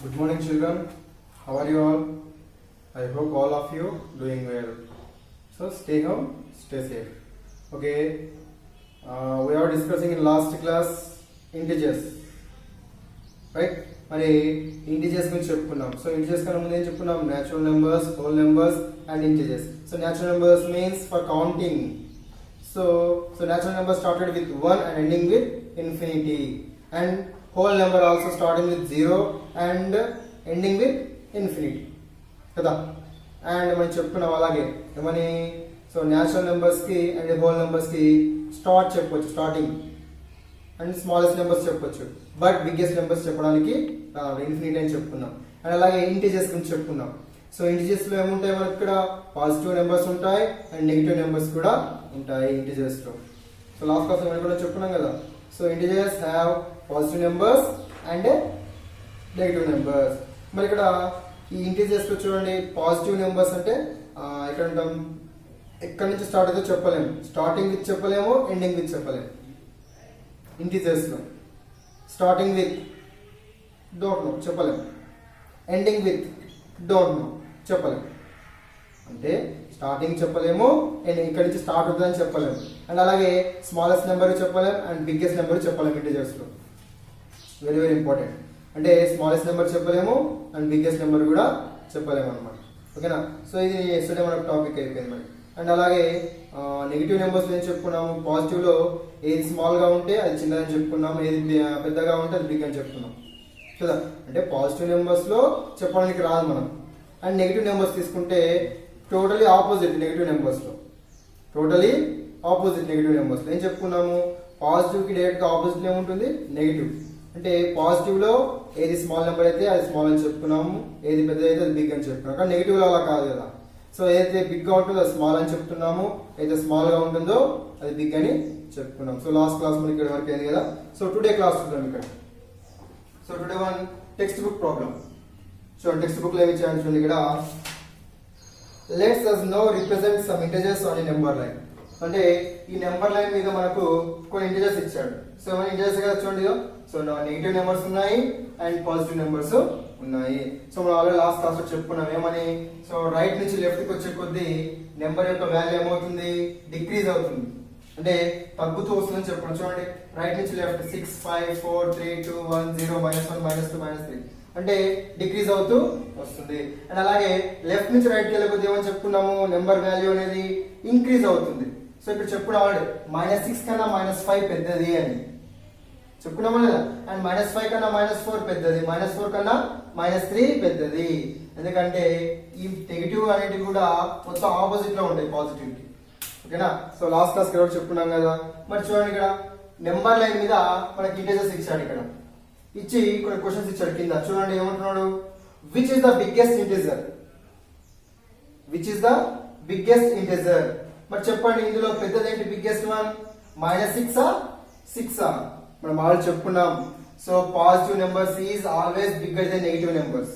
Good morning, children. How are you all? I hope all of you doing well. So stay home, stay safe. Okay. We are discussing in last class integers, right? మరి integers గురించి చెప్పుకున్నాం. So integers కన్నా ముందు ఏం చెప్పుకున్నాం? Natural numbers, whole numbers and integers. So natural numbers means for counting. So natural number started with 1 and ending with infinity, and whole number also starting with 0 and ending with infinity కదా. And మనం చెప్పుకున్నాం అలాగే ఏమని, so natural numbers కి and whole numbers కి start చెప్పొచ్చు, starting, and smallest numbers చెప్పొచ్చు, but biggest numbers చెప్పడానికి ఇన్ఫినిటీ అని చెప్పుకున్నాం. అండ్ అలాగే ఇంటిజర్స్ గురించి చెప్పుకున్నాం. సో ఇంటిజర్స్ లో ఏముంటాయి మనకి? ఇక్కడ పాజిటివ్ నెంబర్స్ ఉంటాయి అండ్ నెగిటివ్ నెంబర్స్ కూడా ఉంటాయి ఇంటిజర్స్ లో. సో లాస్ట్ క్లాస్ మనం కూడా చెప్పుకున్నాం కదా. So integers have positive numbers and negative numbers. మరి ఇక్కడ ఈ ఇంటిజర్స్ లో చూడండి, పాజిటివ్ నెంబర్స్ అంటే ఇక్కడ ఉంటాం, ఎక్కడి నుంచి స్టార్ట్ అయితే చెప్పలేము, స్టార్టింగ్ విత్ చెప్పలేము, ఎండింగ్ విత్ చెప్పలేము. ఇంటిజర్స్ లో స్టార్టింగ్ విత్ డోంట్ నో చెప్పలేము, ఎండింగ్ విత్ డోంట్ నో చెప్పలేము. అంటే స్టార్టింగ్ చెప్పలేము, అండ్ ఇక్కడ నుంచి స్టార్ట్ అవుతుందని చెప్పలేము. అండ్ అలాగే స్మాలెస్ట్ నెంబర్ చెప్పలేము అండ్ బిగ్గెస్ట్ నెంబర్ చెప్పలేము ఇంటిజర్స్ లో. Very very important. అంటే స్మాలెస్ట్ నెంబర్ చెప్పలేము అండ్ బిగ్గెస్ట్ నెంబర్ కూడా చెప్పలేము అనమాట. ఓకేనా. సో ఇది ఎస్టర్డే మనకు టాపిక్ అయిపోయింది మరి. అండ్ అలాగే నెగిటివ్ నెంబర్స్ ఏం చెప్పుకున్నాము? పాజిటివ్ లో ఏది స్మాల్ గా ఉంటే అది చిన్నదని చెప్పుకున్నాము, ఏది పెద్దగా ఉంటే అది బిగ్ అని చెప్పుకున్నాం కదా. అంటే పాజిటివ్ నెంబర్స్ లో చెప్పడానికి రాదు మనం. అండ్ నెగిటివ్ నెంబర్స్ తీసుకుంటే టోటలీ ఆపోజిట్ నెగిటివ్ నెంబర్స్ లో, టోటలీ ఆపోజిట్ నెగిటివ్ నెంబర్స్ లో ఏం చెప్పుకున్నాము? పాజిటివ్ కి డైరెక్ట్ గా ఆపోజిట్ ఏముంటుంది? నెగిటివ్. అంటే పాజిటివ్ లో ఏది స్మాల్ నెంబర్ అయితే అది స్మాల్ అని చెప్పుకున్నాము, ఏది పెద్ద అయితే అది బిగ్ అని చెప్పుకున్నాం. కానీ నెగిటివ్ లో అలా కాదు కదా. సో ఏదైతే బిగ్ గా ఉంటుందో అది స్మాల్ అని చెప్తున్నాము, ఏదైతే స్మాల్ గా ఉంటుందో అది బిగ్ అని చెప్పుకున్నాం. సో లాస్ట్ క్లాస్ మనకి ఇక్కడ వరకు అయింది కదా. సో టుడే క్లాస్ చూద్దాం ఇక్కడ. So today one text book problem. So text book లో ఏమి ఇచ్చాను చూడండి ఇక్కడ. Let's us now represent some integers on a number line. అంటే ఈ నెంబర్ లైన్ మీద మనకు కొన్ని ఇంటిజర్స్ ఇచ్చాడు. సో మన ఇంటిజర్స్ కదా చూడండి. సో నెగిటివ్ నెంబర్స్ ఉన్నాయి అండ్ పాజిటివ్ నెంబర్స్ ఉన్నాయి. సో మనం ఆల్రెడీ లాస్ట్ క్లాస్ లో చెప్పుకున్నాం ఏమని, సో రైట్ నుంచి లెఫ్ట్ కి వచ్చే కొద్దీ నెంబర్ యొక్క వాల్యూ ఏమవుతుంది? డిక్రీజ్ అవుతుంది, అంటే తగ్గుతూ వస్తుందని చెప్పుకున్నాం. చూడండి, రైట్ నుంచి లెఫ్ట్ 6 5 4 3 2 1 0 -1 -2 -3 అంటే డిక్రీజ్ అవుతూ వస్తుంది. అండ్ అలాగే లెఫ్ట్ నుంచి రైట్ కి వెళ్ళకపోతే ఏమని చెప్పుకున్నాము? నెంబర్ వాల్యూ అనేది ఇంక్రీజ్ అవుతుంది. సో ఇక్కడ చెప్పుకున్నాం ఆల్రెడీ -6 కన్నా -5 పెద్దది అని చెప్పుకున్నామా లేదా. అండ్ -5 కన్నా -4 పెద్దది, -4 కన్నా -3 పెద్దది. ఎందుకంటే ఈ నెగిటివ్ అనేటివి కూడా మొత్తం ఆపోజిట్ లో ఉంటాయి పాజిటివ్ కి. ఓకేనా. సో లాస్ట్ క్లాస్ కూడా చెప్పుకున్నాం కదా. మరి చూడండి ఇక్కడ నెంబర్ లైన్ మీద మనకి ఇంటిజర్స్ ఇచ్చాడు. ఇక్కడ ఇచ్చి కొన్ని క్వశ్చన్స్ ఇచ్చాడు కింద. చూడండి ఏమంటున్నాడు? Which is the biggest integer, which is the biggest integer. మరి చెప్పండి ఇందులో పెద్దదేంటి? బిగ్గెస్ట్ వన్ -6 6 మనం ఆల్రెడీ చెప్పుకున్నాం. So positive numbers is always bigger than negative numbers.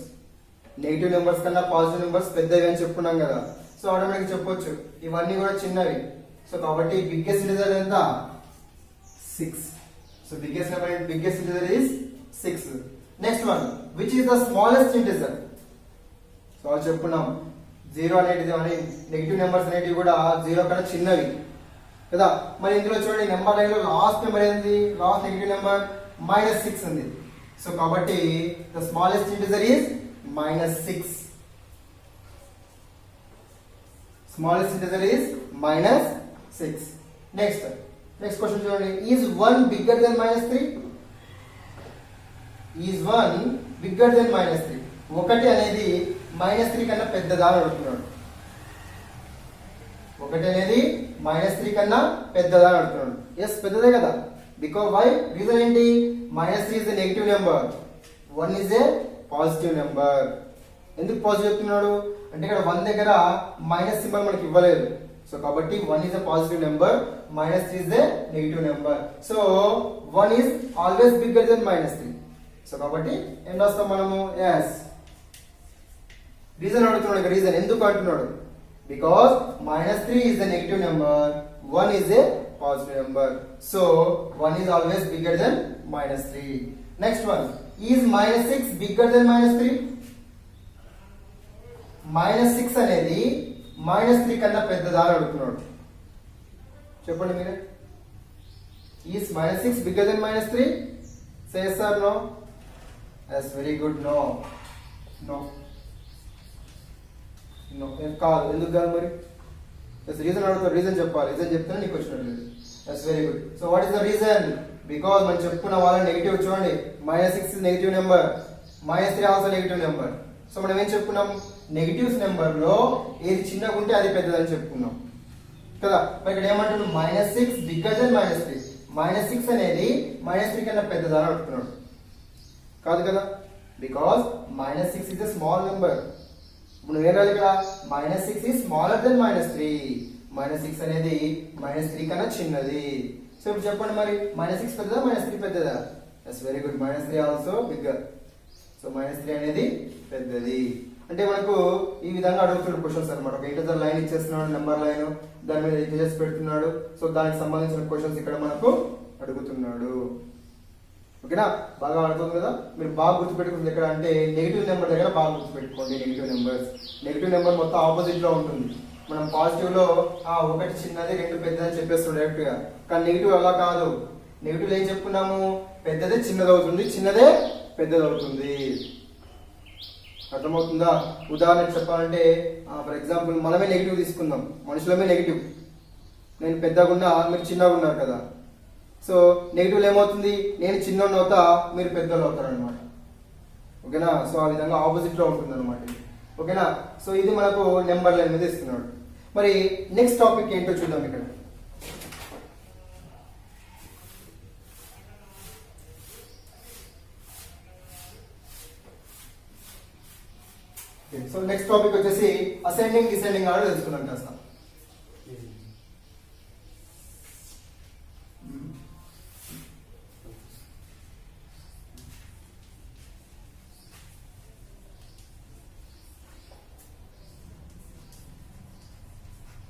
Negative numbers కన్నా పాజిటివ్ నెంబర్స్ పెద్దవి అని చెప్పుకున్నాం కదా. సో ఆటోమేటిక్ చెప్పొచ్చు ఇవన్నీ కూడా చిన్నవి. సో కాబట్టి బిగ్గెస్ట్ ఇంటిజర్ ఎంత? 6. So biggest integer is 6. Next one, which is the smallest integer. So అది చెప్పుకున్నాం 0 అనేటిది అని, నెగిటివ్ నెంబర్స్ అనేటివి కూడా 0 కన్నా చిన్నవి కదా. మరి ఇందులో చూడండి నెంబర్ లైన్ లో లాస్ట్ నెంబర్ ఏంది? లాస్ట్ నెగిటివ్ నెంబర్ -6 ఉంది. సో కాబట్టి the smallest integer is -6. Smallest integer is -6. Next question చూడండి. Is 1 bigger than -3? Is 1 bigger than -3? 1 అనేది -3 కన్నా పెద్దదా అని అడుగుతున్నాడు. 1 అనేది -3 కన్నా పెద్దదా అని అడుగుతున్నాడు. ఎస్, పెద్దదే కదా. Because why? రీజన్ ఏంటి? -3 is a negative number, 1 is a positive number. ఎందుకు పాజిటివ్ చెప్తున్నాడు అంటే ఇక్కడ 1 దగ్గర మైనస్ సింబల్ మనకి ఇవ్వలేదు. సో కాబట్టి 1 is a positive number, -3 is a negative number. So 1 is always bigger than -3. So కాబట్టి ఏం రాస్తాం మనము? yes. రీజన్ అడుగుతున్నాడు. రీజన్ ఎందుకు అంటున్నాడు? Because -3 is a negative number, 1 is a positive number. So 1 is always bigger than -3. Next one, is -6 bigger than -3? -6 అనేది -3 కన్నా పెద్దదా అని అడుగుతున్నాడు. చెప్పండి మీరే. Is -6 bigger than -3? Say yes or no? Yes, very good. No. కాదు. ఎందుకు కాదు మరి? రీజన్ అడుగుతాడు, రీజన్ చెప్పాలి. రీజన్ చెప్తేనే నీకు వచ్చినట్లేదు. Yes, very good. So what is the reason? Because మనం చెప్పుకున్న వాళ్ళ నెగిటివ్ చూడండి. -6 is negative number, -3 also negative number. So మనం ఏం చెప్పుకున్నాం? నెగిటివ్స్ నెంబర్ లో ఏది చిన్నగా ఉంటే అది పెద్దదని చెప్పుకున్నాం కదా. మరి ఇక్కడ ఏమంటున్నాడు? -6 బిగ్గర్ దెన్ -3. -6 అనేది -3 కన్నా పెద్దదా అని అడుగుతున్నాడు. కాదు కదా, because -6 is a small number. ఇప్పుడు నువ్వేం రాలి ఇక్కడ? -6 is smaller than -3. -6 అనేది -3 కన్నా చిన్నది. సో ఇప్పుడు చెప్పండి మరి, -6 పెద్దదా -3 పెద్దదా? Yes, very good. -3 also bigger. So -3 అనేది పెద్దది. అంటే మనకు ఈ విధంగా అడుగుతున్నాడు క్వశ్చన్స్ అనమాట. ఒక ఇంటిజర్ లైన్ ఇచ్చేస్తున్నాడు, నెంబర్ లైన్, దాని మీద ఇంటిజర్స్ పెడుతున్నాడు. సో దానికి సంబంధించిన క్వశ్చన్స్ ఇక్కడ మనకు అడుగుతున్నాడు. ఓకేనా? బాగా అడుగుతుంది కదా. మీరు బాగా గుర్తుపెట్టుకుంది ఎక్కడ అంటే నెగిటివ్ నెంబర్ దగ్గర బాగా గుర్తుపెట్టుకోండి. నెగిటివ్ నెంబర్ మొత్తం ఆపోజిట్ లో ఉంటుంది. మనం పాజిటివ్ లో 1 చిన్నది 2 పెద్దది అని చెప్పేస్తాం డైరెక్ట్ గా. కానీ నెగిటివ్ అలా కాదు. నెగిటివ్ ఏం చెప్పుకున్నాము? పెద్దదే చిన్నదవుతుంది, చిన్నదే పెద్దదవుతుంది. అర్థమవుతుందా? ఉదాహరణకు చెప్పాలంటే ఫర్ ఎగ్జాంపుల్ మనమే నెగిటివ్ తీసుకుందాం. మనుషులమే నెగిటివ్. నేను పెద్దగా ఉన్నా, మీరు చిన్నగా ఉన్నారు కదా. సో నెగిటివ్ ఏమవుతుంది? నేను చిన్నోడు అవుతా, మీరు పెద్దోళ్ళు అవుతారు అనమాట. ఓకేనా? సో ఆ విధంగా ఆపోజిట్ లో ఉంటుంది అనమాట. ఓకేనా? సో ఇది మనకు నెంబర్ లైన్ మీద ఇస్తున్నాడు. మరి నెక్స్ట్ టాపిక్ ఏంటో చూద్దాం ఇక్కడ. సో నెక్స్ట్ టాపిక్ వచ్చేసి అసెండింగ్ డిసెండింగ్ ఆర్డర్ తెలుసుకున్నాం కాస్త.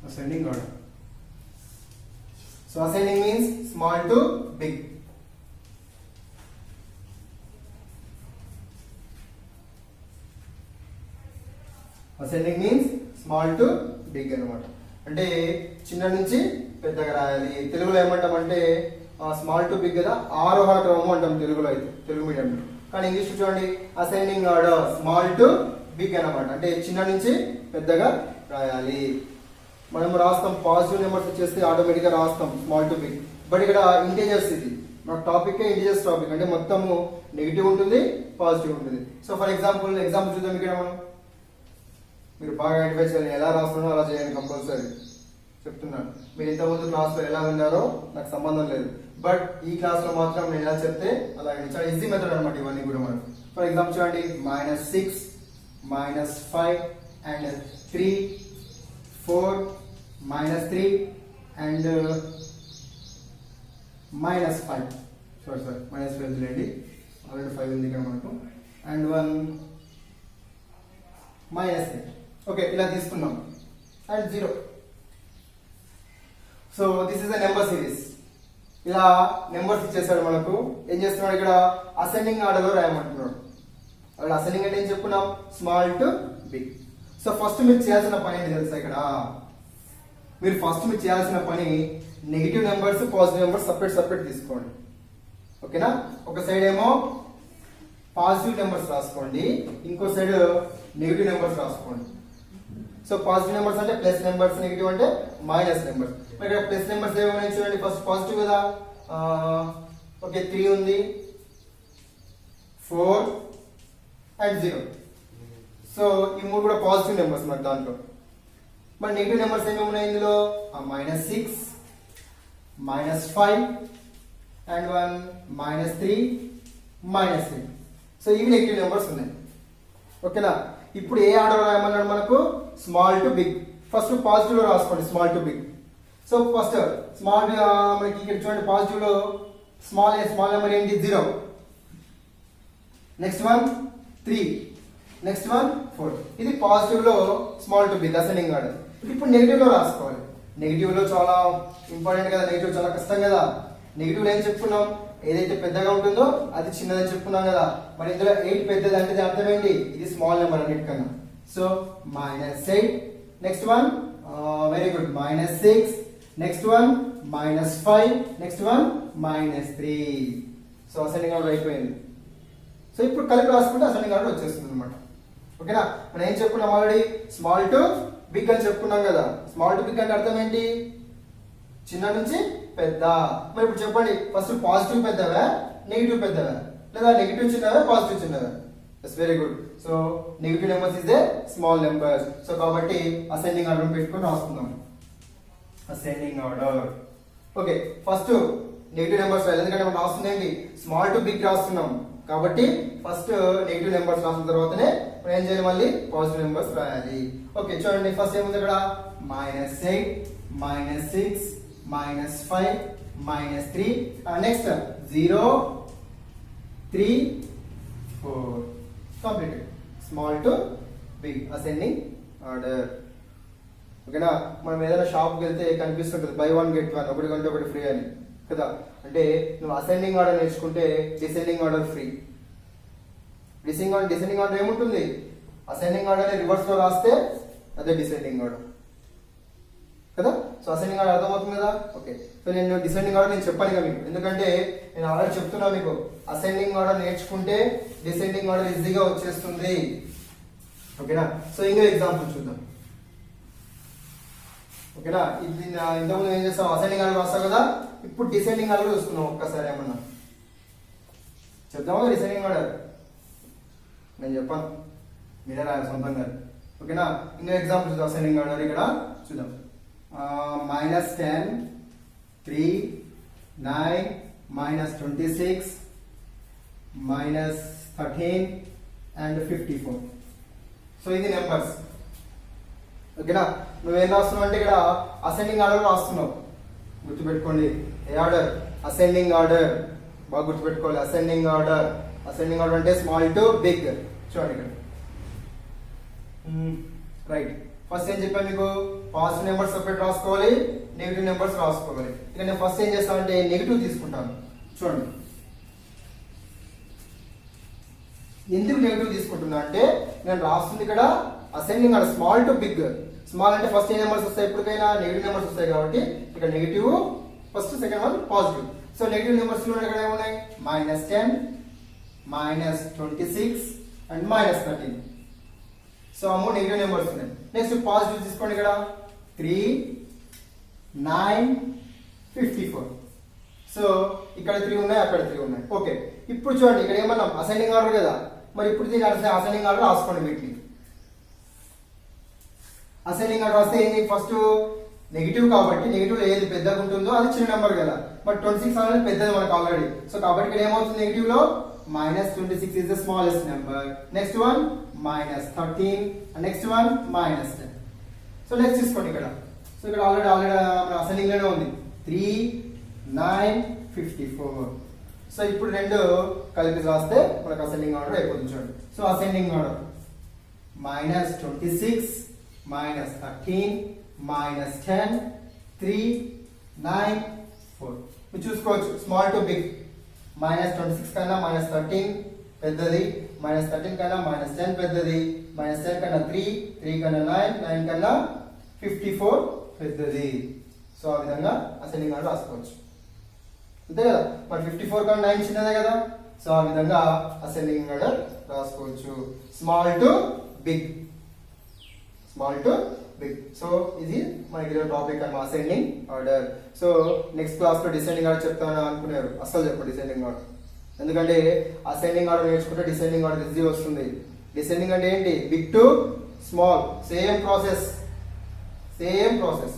Ascending order. So ascending means small to big. Ascending means small to big అన్నమాట. అంటే చిన్న నుంచి పెద్దగా రాయాలి. తెలుగులో ఏమంటామంటే స్మాల్ టు బిగ్ కదా, ఆరోహణ క్రమం అంటాం తెలుగులో అయితే, తెలుగు మీడియంలో. కానీ ఇంగ్లీష్ చూడండి, ascending order small to big అన్నమాట. అంటే చిన్న నుంచి పెద్దగా రాయాలి. మనం రాస్తాం పాజిటివ్ నెంబర్స్ వచ్చేస్తే ఆటోమేటిక్గా రాస్తాం స్మాల్ టు బిగ్. బట్ ఇక్కడ ఇంటీజర్స్, ఇది మన టాపిక్ ఇంటీజర్స్ టాపిక్. అంటే మొత్తము నెగిటివ్ ఉంటుంది, పాజిటివ్ ఉంటుంది. సో ఫర్ ఎగ్జాంపుల్ చూద్దాం ఇక్కడ. మనం మీరు బాగా ఐడెంటిఫై చేయాలి. ఎలా రాస్తున్నారో అలా చేయండి కంపల్సరీ. చెప్తున్నాను, మీరు ఇంతకుముందు క్లాస్లో ఎలా విన్నారో నాకు సంబంధం లేదు. బట్ ఈ క్లాస్లో మాత్రం నేను ఎలా చెప్తే అలా చాలా ఈజీ మెథడ్ అనమాట ఇవన్నీ కూడా. మనం ఫర్ ఎగ్జాంపుల్ చూడండి, -6, -5 అండ్ 3, 4, -3 అండ్ -5. సారీ -5 లేండి, ఆల్రెడీ 5 ఉంది ఇక్కడ మనకు. అండ్ 1 -8. ఓకే, ఇలా తీసుకున్నాం. And 0. So this is a number series. ఇలా నెంబర్స్ ఇచ్చేసాడు మనకు. ఏం చేస్తున్నాడు ఇక్కడ? అసెండింగ్ ఆర్డర్ లో రాయమంటున్నాడు. అక్కడ అసెండింగ్ అంటే ఏం చెప్పుకున్నాం? Small to big. So first మీరు చేయాల్సిన పని ఏంటి తెలుసా? ఇక్కడ మీరు చేయాల్సిన పని negative numbers, positive numbers separate తీసుకోండి. ఓకేనా? ఒక సైడ్ ఏమో పాజిటివ్ నెంబర్స్ రాసుకోండి, ఇంకో సైడ్ నెగిటివ్ నెంబర్స్ రాసుకోండి. సో పాజిటివ్ నెంబర్స్ అంటే ప్లస్ నెంబర్స్, నెగిటివ్ అంటే మైనస్ నెంబర్స్. మరి ఇక్కడ ప్లస్ నెంబర్స్ ఏమైనా చూడండి. ఫస్ట్ పాజిటివ్ కదా, ఓకే 3 ఉంది, 4 అండ్ 0. సో ఈ మూడు కూడా పాజిటివ్ నెంబర్స్ మరి దాంట్లో. మరి నెగిటివ్ నెంబర్స్ ఏమేమి ఉన్నాయి ఇందులో? -6, -5 అండ్ 1 -3, -3. సో ఇవి నెగిటివ్ నెంబర్స్ ఉన్నాయి. ఓకేనా? ఇప్పుడు ఏ ఆర్డర్ రాయమన్నాడు మనకు? Small to big. First positive లో రాసుకోండి, small to big. So first small మనకి ఇక్కడ చూడండి, పాజిటివ్ లో స్మాల్ నెంబర్ ఏంటి? 0. Next one 3, next one 4. ఇది పాజిటివ్ లో small to big ascending order. ఇప్పుడు నెగిటివ్ లో రాసుకోవాలి. నెగిటివ్ లో చాలా ఇంపార్టెంట్ కదా, నెగిటివ్ చాలా కష్టం కదా. నెగిటివ్ లో ఏం చెప్పుకున్నాం? ఏదైతే పెద్దగా ఉంటుందో అది చిన్నదని చెప్పుకున్నాం కదా. మరి ఇందులో 8 పెద్దది అంటే అర్థం ఏంటి, ఇది స్మాల్ నెంబర్ అన్నిటికన్నా. So -8. Next one very good -6. Next one -5. Next one -3. So ascending order అయిపోయింది. సో ఇప్పుడు కలిపి రాసుకుంటే అసెండింగ్ ఆర్డర్ వచ్చేస్తుంది అనమాట. ఓకేనా, మనం ఏం చెప్పుకున్నాం ఆల్రెడీ, స్మాల్ టు బిగ్ అని చెప్పుకున్నాం కదా. స్మాల్ టు బిగ్ అంటే అర్థం ఏంటి, చిన్న నుంచి పెద్ద. మరి ఇప్పుడు చెప్పండి, ఫస్ట్ పాజిటివ్ పెద్దవా నెగిటివ్ పెద్దవా, లేదా నెగిటివ్ చిన్నవా పాజిటివ్ చిన్నవా? Yes, very good. So negative numbers is a small numbers. So కాబట్టి అసెండింగ్ ఆర్డర్ పెట్టుకొని రాసుకుందాం, ascending order. Okay, first negative numbers రాయాలి, ఎందుకంటే మనం రాస్తుంది ఏంటి, స్మాల్ టు బిగ్ రాస్తున్నాం కాబట్టి ఫస్ట్ నెగిటివ్ నెంబర్స్ రాసిన తర్వాతనే మనం ఏం చేయాలి, మళ్ళీ పాజిటివ్ నెంబర్స్ రాయాలి. ఓకే చూడండి, ఫస్ట్ ఏముంది ఇక్కడ, -8, -6, -5, -3. Next 0, 3, 4. Completed. Small to big ascending order. ఓకేనా, మనం ఏదైనా షాప్కి వెళ్తే కనిపిస్తుంటుంది బై 1 get 1, ఒకటి కొంటే ఒకటి ఫ్రీ అని కదా. అంటే నువ్వు అసెండింగ్ ఆర్డర్ నేర్చుకుంటే descending order free. Descending order ఏముంటుంది, అసెండింగ్ ఆర్డర్ రివర్స్ లో రాస్తే అదే డిసెండింగ్ ఆర్డర్ కదా. సో అసెండింగ్ ఆర్డర్ అర్థమవుతుంది కదా. ఓకే, సో నేను డిసెండింగ్ ఆర్డర్ నేను చెప్పాను కదా మీకు, ఎందుకంటే నేను ఆల్రెడీ చెప్తున్నా మీకు, అసెండింగ్ ఆర్డర్ నేర్చుకుంటే డిసెండింగ్ ఆర్డర్ ఈజీగా వచ్చేస్తుంది. ఓకేనా, సో ఇంకో ఎగ్జాంపుల్ చూద్దాం. ఓకేనా, ఇది ఇంతకుముందు ఏం చేస్తాం, అసెండింగ్ ఆర్డర్ రాస్తాం కదా, ఇప్పుడు డిసెండింగ్ ఆర్డర్ చూసుకున్నాం. ఒక్కసారి ఏమన్నా చెప్దామా, డిసెండింగ్ ఆర్డర్ నేను చెప్పాను, మీరే రాయాలి సొంతంగా. ఓకేనా, ఇంకో ఎగ్జాంపుల్ చూద్దాం అసెండింగ్ ఆర్డర్. ఇక్కడ చూద్దాం, -10, 3, 9, -26, -13 and 54. సో ఇది నెంబర్స్. ఓకేనా, నువ్వేం రాస్తున్నావు అంటే ఇక్కడ అసెండింగ్ ఆర్డర్ రాస్తున్నావు. గుర్తుపెట్టుకోండి, ఏ ఆర్డర్, అసెండింగ్ ఆర్డర్. బాగా గుర్తుపెట్టుకోవాలి, అసెండింగ్ ఆర్డర్. అసెండింగ్ ఆర్డర్ అంటే స్మాల్ టు బిగ్. చూడండి ఇక్కడ, రైట్. ఫస్ట్ ఏం చెప్పాను మీకు, పాజిటివ్ నెంబర్స్ సపరేట్ రాసుకోవాలి, నెగిటివ్ నెంబర్స్ రాసుకోవాలి. ఇక నేను ఫస్ట్ ఏం చేస్తానంటే నెగిటివ్ తీసుకుంటాను. చూడండి, ఎందుకు నెగిటివ్ తీసుకుంటున్నా అంటే నేను రాస్తుంది ఇక్కడ ascending order small to big. Small అంటే ఫస్ట్ ఏ నెంబర్స్ వస్తాయి, ఎప్పటికైనా నెగిటివ్ నెంబర్స్ వస్తాయి కాబట్టి ఇక్కడ negative first, second one positive. So negative numbers లో ఇక్కడ ఏమున్నాయి, -10, -26 అండ్ -13. సో అమ్మో నెగిటివ్ నెంబర్స్ ఉన్నాయి. నెక్స్ట్ పాజిటివ్ తీసుకోండి, ఇక్కడ 3, 9, 54. సో ఇక్కడ 3 ఉన్నాయి, అక్కడ 3 ఉన్నాయి. ఓకే, ఇప్పుడు చూడండి ఇక్కడ ఏమన్నాం, అసెండింగ్ ఆర్డర్ కదా. మరి ఇప్పుడు దీని అసెండింగ్ ఆర్డర్ రాసుకోండి. వీటిని అసెండింగ్ ఆర్డర్ రాస్తే ఏంటి, ఫస్ట్ నెగిటివ్ కాబట్టి నెగిటివ్ లో ఏది పెద్దగా ఉంటుందో అది చిన్న నెంబర్ కదా. బట్ 26 అనేది పెద్దది మనకు ఆల్రెడీ. సో కాబట్టి ఇక్కడ ఏమవుతుంది, నెగిటివ్ లో -26 is the smallest number. Next one -13 and next one -10. So next తీసుకోండి ఇక్కడ. సో ఇక్కడ ఆల్రెడీ మన అసెండింగ్ లోనే ఉంది 3, 9, 54. సో ఇప్పుడు రెండు కలిపి రాస్తే మనకు అసెండింగ్ ఆర్డర్ అయిపోతుంది. చూడండి, సో అసెండింగ్ ఆర్డర్ -26, -13, -10, 3, 9, 4. మీరు చూసుకోవచ్చు, స్మాల్ టు బిగ్. -26 కన్నా -13 పెద్దది, -13 కన్నా -10 పెద్దది, -10 కన్నా 3, 3 కన్నా 9, 9 కన్నా 54 పెద్దది. సో ఆ విధంగా అసెండింగ్ ఆర్డర్ రాసుకోవచ్చు, అంతే కదా. మరి 54 కన్నా 9 చిన్నదే కదా. సో ఆ విధంగా అసెండింగ్ ఆర్డర్ రాసుకోవచ్చు, small to big, small to big. So ఇది మనకి టాపిక్ అన్నమాట, ascending order. So next class లో డిసెండింగ్ ఆర్డర్ చెప్తాను అనుకున్నారు, అస్సలు చెప్పండి డిసెండింగ్ ఆర్డర్. ఎందుకంటే అసెండింగ్ ఆర్డర్ నేర్చుకుంటే డిసెండింగ్ ఆర్డర్ ఈజీ వస్తుంది. డిసెండింగ్ అంటే ఏంటి, big to small, same process, same process.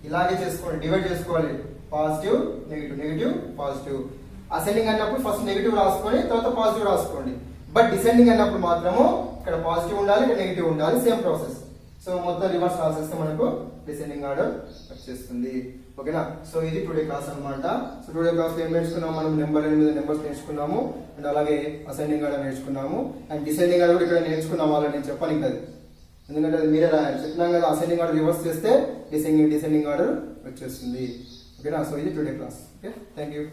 ఇలాగే చేసుకోండి, డివైడ్ చేసుకోవాలి, positive negative, negative positive. Ascending అన్నప్పుడు ఫస్ట్ నెగిటివ్ రాసుకొని తర్వాత పాజిటివ్ రాసుకోండి. బట్ డిసెండింగ్ అన్నప్పుడు మాత్రము ఇక్కడ పాజిటివ్ ఉండాలి, ఇక్కడ నెగిటివ్ ఉండాలి, సేమ్ ప్రాసెస్. సో మొత్తం రివర్స్ రాసేస్తే మనకు డిసెండింగ్ ఆర్డర్ వచ్చేస్తుంది. ఓకేనా, సో ఇది టుడే క్లాస్ అన్నమాట. సో టుడే క్లాస్ లో ఏం నేర్చుకున్నాము, మనం నెంబర్ 8 నెంబర్స్ నేర్చుకున్నాము, అండ్ అలాగే అసెండింగ్ ఆర్డర్ నేర్చుకున్నాము, అండ్ డిసెండింగ్ ఆర్డర్ కూడా ఇక్కడ నేర్చుకున్నాము. అలా నేను చెప్పాను ఇంకా, ఎందుకంటే అది మీరే రాయాలి. చెప్పినాం కదా, అసెండింగ్ ఆర్డర్ రివర్స్ చేస్తే డిసెండింగ్ ఆర్డర్ వచ్చేస్తుంది. ఓకేనా, సో ఇది today class. Okay, thank you.